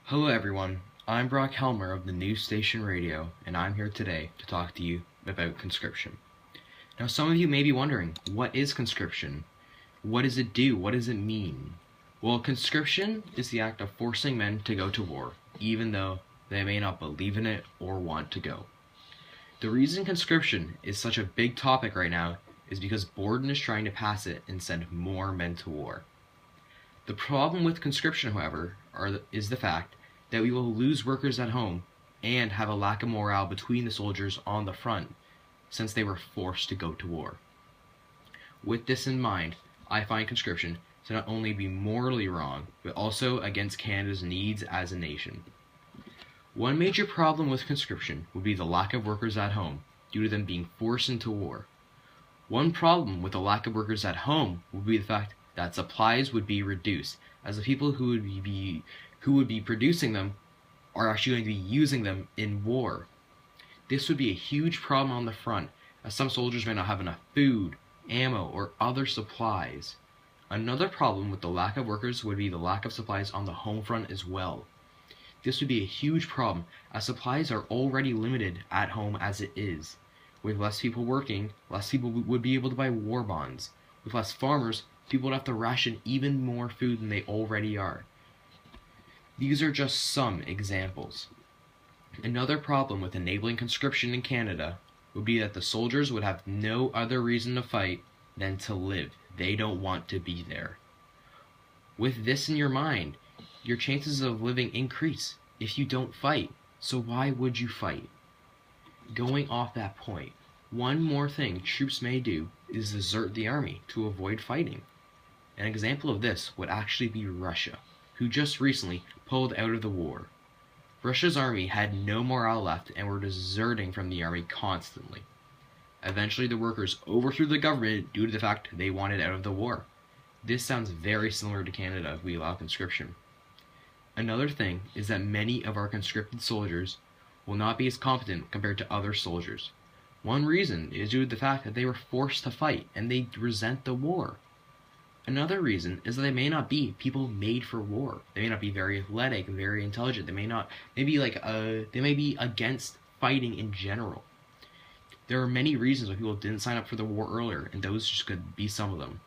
Hello everyone, I'm Brock Helmer of the News Station Radio, and I'm here today to talk to you about conscription. Now some of you may be wondering, what is conscription? What does it do? What does it mean? Well, conscription is the act of forcing men to go to war, even though they may not believe in it or want to go. The reason conscription is such a big topic right now is because Borden is trying to pass it and send more men to war. The problem with conscription, however, is the fact that we will lose workers at home and have a lack of morale between the soldiers on the front, since they were forced to go to war. With this in mind, I find conscription to not only be morally wrong, but also against Canada's needs as a nation. One major problem with conscription would be the lack of workers at home, due to them being forced into war. One problem with the lack of workers at home would be the fact that supplies would be reduced, as the people who would be producing them are actually going to be using them in war. This would be a huge problem on the front, as some soldiers may not have enough food, ammo, or other supplies. Another problem with the lack of workers would be the lack of supplies on the home front as well. This would be a huge problem, as supplies are already limited at home as it is. With less people working, less people would be able to buy war bonds. With less farmers, people would have to ration even more food than they already are. These are just some examples. Another problem with enabling conscription in Canada would be that the soldiers would have no other reason to fight than to live. They don't want to be there. With this in your mind, your chances of living increase if you don't fight. So why would you fight? Going off that point, one more thing troops may do is desert the army to avoid fighting. An example of this would actually be Russia, who just recently pulled out of the war. Russia's army had no morale left and were deserting from the army constantly. Eventually the workers overthrew the government due to the fact they wanted out of the war. This sounds very similar to Canada if we allow conscription. Another thing is that many of our conscripted soldiers will not be as competent compared to other soldiers. One reason is due to the fact that they were forced to fight and they resent the war. Another reason is that they may not be people made for war. They may not be very athletic and very intelligent. They may be against fighting in general. There are many reasons why people didn't sign up for the war earlier, and those just could be some of them.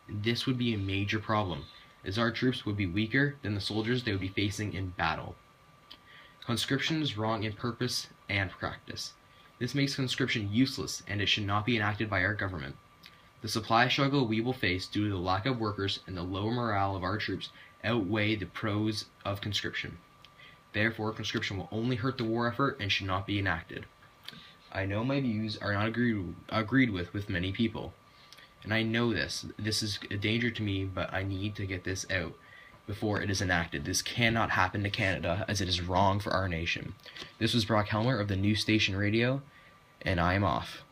This would be a major problem, as our troops would be weaker than the soldiers they would be facing in battle. Conscription is wrong in purpose and practice. This makes conscription useless, and it should not be enacted by our government. The supply struggle we will face due to the lack of workers and the low morale of our troops outweigh the pros of conscription. Therefore, conscription will only hurt the war effort and should not be enacted. I know my views are not agreed with many people, and I know this. This is a danger to me, but I need to get this out before it is enacted. This cannot happen to Canada, as it is wrong for our nation. This was Brock Helmer of the News Station Radio, and I am off.